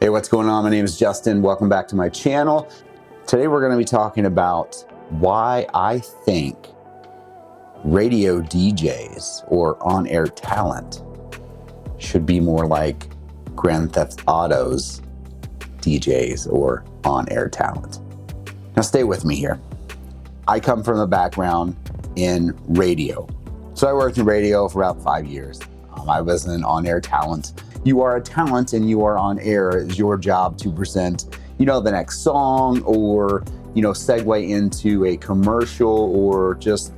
Hey, what's going on? My name is Justin. Welcome back to my channel. Today we're going to be talking about why I think radio DJs or on-air talent should be more like Grand Theft Auto's DJs or on-air talent. Now stay with me here. I come from a background in radio. So I worked in radio for about 5 years. I was an on-air talent. You are a talent and you are on air. It's your job to present, the next song or, segue into a commercial or just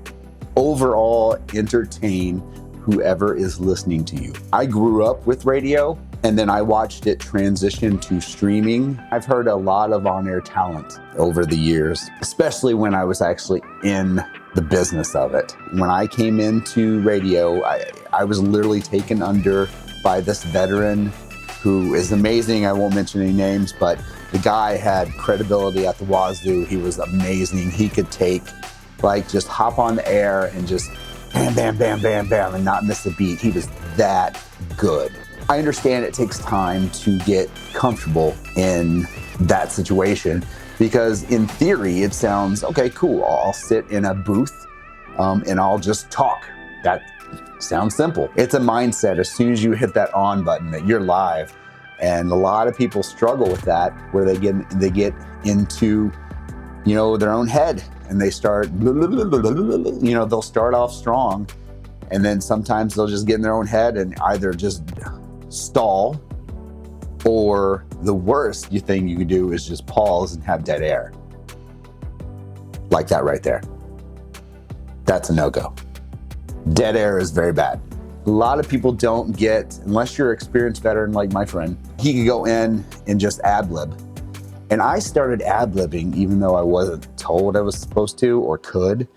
overall entertain whoever is listening to you. I grew up with radio and then I watched it transition to streaming. I've heard a lot of on-air talent over the years, especially when I was actually in the business of it. When I came into radio, I was literally taken under by this veteran who is amazing. I won't mention any names, but the guy had credibility at the wazoo. He was amazing. He could just hop on the air and just bam, bam, bam, bam, bam, and not miss a beat. He was that good. I understand it takes time to get comfortable in that situation because in theory, it sounds, okay, cool. I'll sit in a booth and I'll just talk. That sounds simple. It's a mindset as soon as you hit that on button that you're live. And a lot of people struggle with that where they get into, their own head and they start, they'll start off strong and then sometimes they'll just get in their own head and either just stall or the worst thing you can do is just pause and have dead air. Like that right there. That's a no-go. Dead air is very bad. A lot of people don't get, unless you're an experienced veteran like my friend, he could go in and just ad-lib. And I started ad-libbing even though I wasn't told I was supposed to or could.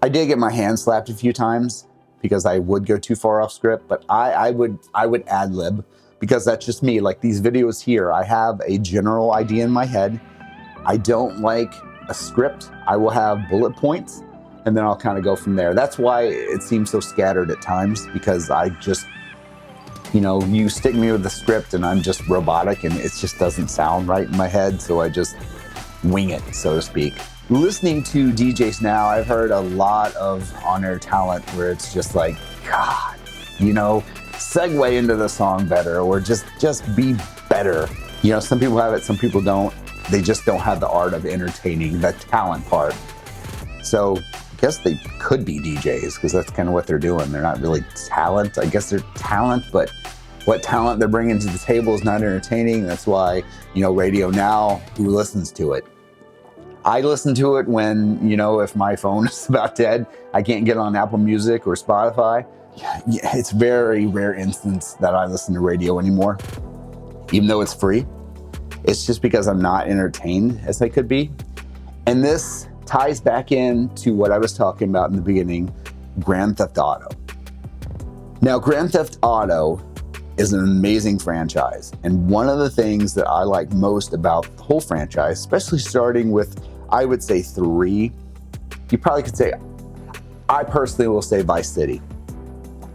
I did get my hand slapped a few times because I would go too far off script, but I would ad-lib because that's just me. Like these videos here, I have a general idea in my head. I don't like a script. I will have bullet points and then I'll kind of go from there. That's why it seems so scattered at times because I just, you stick me with the script and I'm just robotic and it just doesn't sound right in my head. So I just wing it, so to speak. Listening to DJs now, I've heard a lot of on-air talent where it's just like, God, segue into the song better or just be better. Some people have it, some people don't. They just don't have the art of entertaining, the talent part. So I guess they could be DJs because that's kind of what they're doing. They're not really talent. I guess they're talent, but what talent they're bringing to the table is not entertaining. That's why, radio now, who listens to it? I listen to it when, if my phone is about dead, I can't get on Apple Music or Spotify. Yeah, it's very rare instance that I listen to radio anymore, even though it's free. It's just because I'm not entertained as I could be. And this ties back into what I was talking about in the beginning, Grand Theft Auto. Now, Grand Theft Auto is an amazing franchise. And one of the things that I like most about the whole franchise, especially starting with, I would say 3, you probably could say, I personally will say Vice City.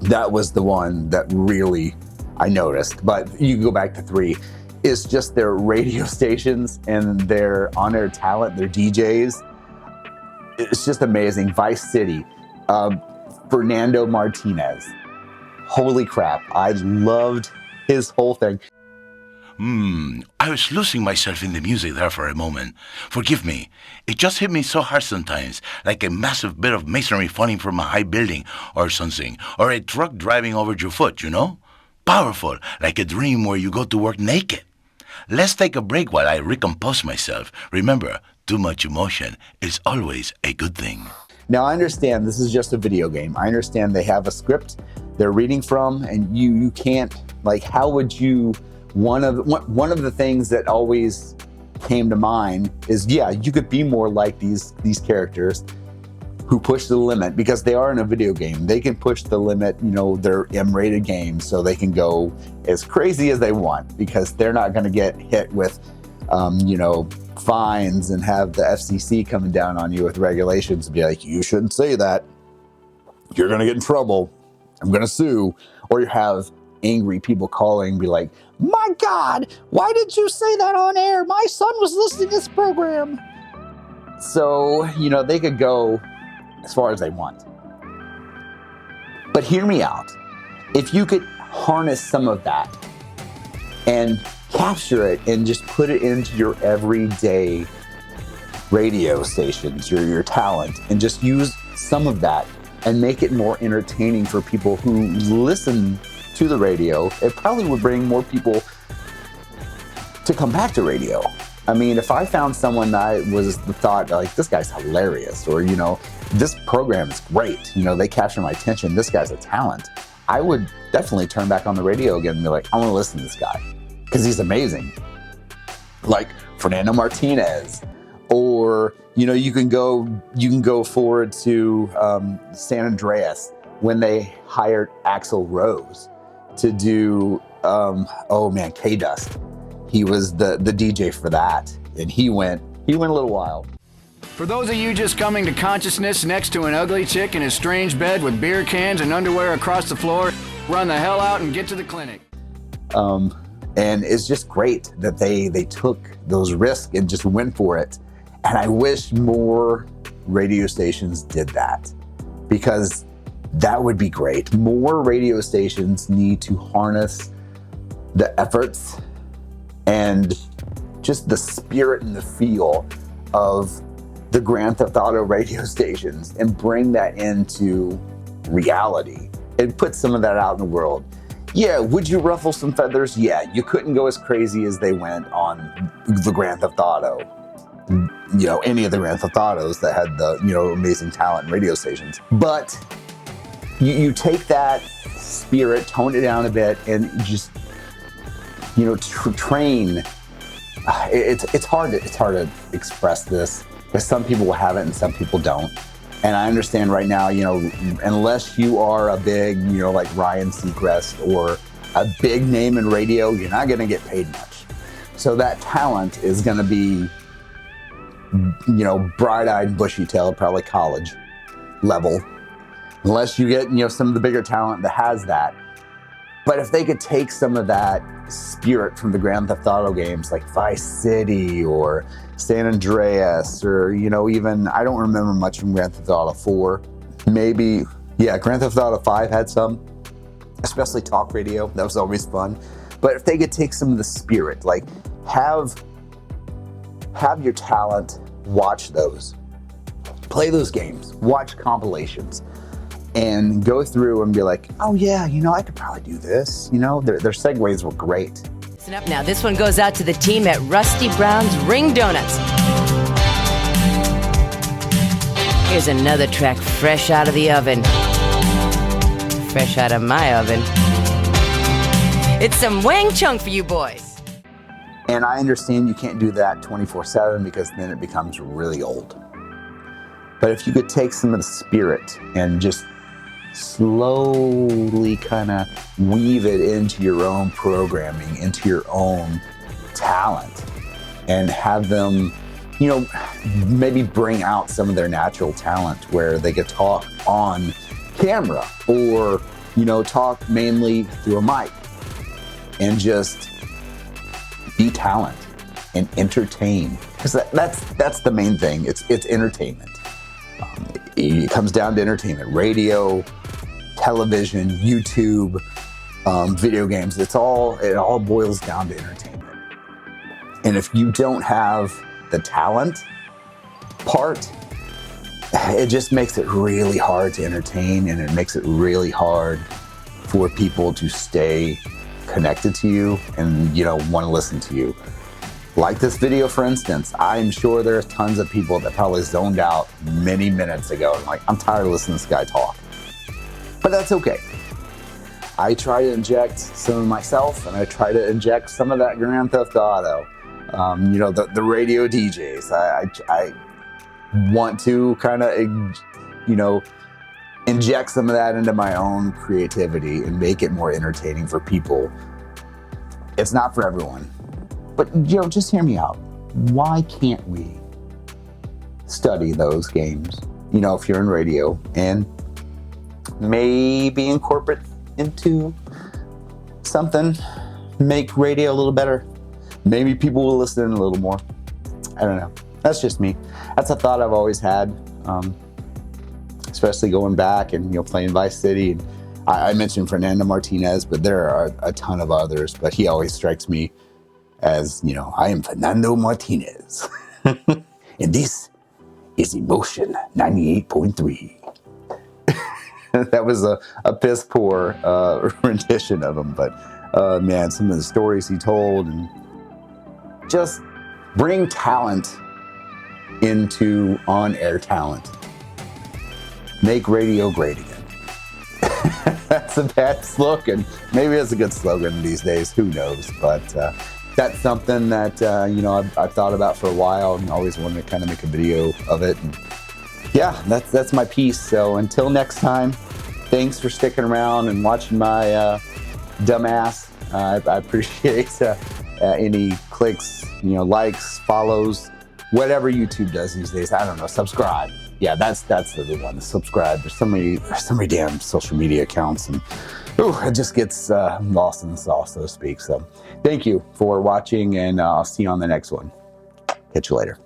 That was the one that really I noticed, but you can go back to 3. It's just their radio stations and their on-air talent, their DJs. It's just amazing. Vice City, Fernando Martinez. Holy crap, I loved his whole thing. I was losing myself in the music there for a moment. Forgive me. It just hit me so hard sometimes, like a massive bit of masonry falling from a high building or something, or a truck driving over your foot, Powerful, like a dream where you go to work naked. Let's take a break while I recompose myself. Remember, too much emotion is always a good thing. Now, I understand this is just a video game. I understand they have a script they're reading from, and you can't, how would you, one of the things that always came to mind is, yeah, you could be more like these characters who push the limit because they are in a video game. They can push the limit, they're M-rated games, so they can go as crazy as they want because they're not going to get hit with, fines and have the FCC coming down on you with regulations and be like, you shouldn't say that. You're going to get in trouble. I'm going to sue. Or you have angry people calling and be like, my God, why did you say that on air? My son was listening to this program. So, they could go as far as they want. But hear me out. If you could harness some of that and capture it and just put it into your everyday radio stations, your talent, and just use some of that and make it more entertaining for people who listen to the radio, it probably would bring more people to come back to radio. I mean, if I found someone that was the thought, like, this guy's hilarious, or, this program is great, they capture my attention, this guy's a talent, I would definitely turn back on the radio again and be like, I want to listen to this guy because he's amazing. Like Fernando Martinez, or, you can go forward to San Andreas when they hired Axl Rose to do, K-Dust. He was the DJ for that, and he went a little wild. For those of you just coming to consciousness next to an ugly chick in a strange bed with beer cans and underwear across the floor, run the hell out and get to the clinic. And it's just great that they took those risks and just went for it. And I wish more radio stations did that, because that would be great. More radio stations need to harness the efforts and just the spirit and the feel of the Grand Theft Auto radio stations and bring that into reality and put some of that out in the world. Yeah, would you ruffle some feathers? Yeah, you couldn't go as crazy as they went on the Grand Theft Auto. Any of the Grand Theft Autos that had the, amazing talent in radio stations. But you take that spirit, tone it down a bit, and just, train. It's hard to express this, because some people will have it and some people don't. And I understand right now, unless you are a big, like Ryan Seacrest or a big name in radio, you're not going to get paid much. So that talent is going to be, bright-eyed, bushy-tailed, probably college level, unless you get, some of the bigger talent that has that. But if they could take some of that spirit from the Grand Theft Auto games, like Vice City or San Andreas, or, even, I don't remember much from Grand Theft Auto 4. Maybe, Grand Theft Auto 5 had some, especially talk radio. That was always fun. But if they could take some of the spirit, like have your talent watch those, play those games, watch compilations, and go through and be like, oh yeah, I could probably do this. Their segues were great. Listen up now. This one goes out to the team at Rusty Brown's Ring Donuts. Here's another track fresh out of the oven. Fresh out of my oven. It's some Wang Chung for you boys. And I understand you can't do that 24/7, because then it becomes really old. But if you could take some of the spirit and just slowly kind of weave it into your own programming, into your own talent, and have them, maybe bring out some of their natural talent where they could talk on camera or, talk mainly through a mic and just be talent and entertain. Because that's the main thing. It's entertainment. It comes down to entertainment. Radio, television, YouTube, video games. It all boils down to entertainment. And if you don't have the talent part, it just makes it really hard to entertain, and it makes it really hard for people to stay connected to you and, want to listen to you. Like this video, for instance, I'm sure there's tons of people that probably zoned out many minutes ago. And like, I'm tired of listening to this guy talk. But that's okay. I try to inject some of myself, and I try to inject some of that Grand Theft Auto. The radio DJs. I want to kind of, inject some of that into my own creativity and make it more entertaining for people. It's not for everyone. But, just hear me out. Why can't we study those games, if you're in radio, and maybe incorporate into something, make radio a little better. Maybe people will listen a little more. I don't know. That's just me. That's a thought I've always had, especially going back and, playing Vice City. And I mentioned Fernando Martinez, but there are a ton of others, but he always strikes me as, I am Fernando Martinez. And this is Emotion 98.3. That was a piss poor rendition of him, but man, some of the stories he told, and just bring talent into on-air talent. Make radio great again. That's a bad slogan. Maybe it's a good slogan these days. Who knows? But that's something that I've thought about for a while, and always wanted to kind of make a video of it. And yeah, that's my piece. So until next time, thanks for sticking around and watching my dumbass. I appreciate any clicks, likes, follows, whatever YouTube does these days. I don't know. Subscribe. Yeah, that's the one. Subscribe. There's so many damn social media accounts, and it just gets lost in the sauce, so to speak. So thank you for watching, and I'll see you on the next one. Catch you later.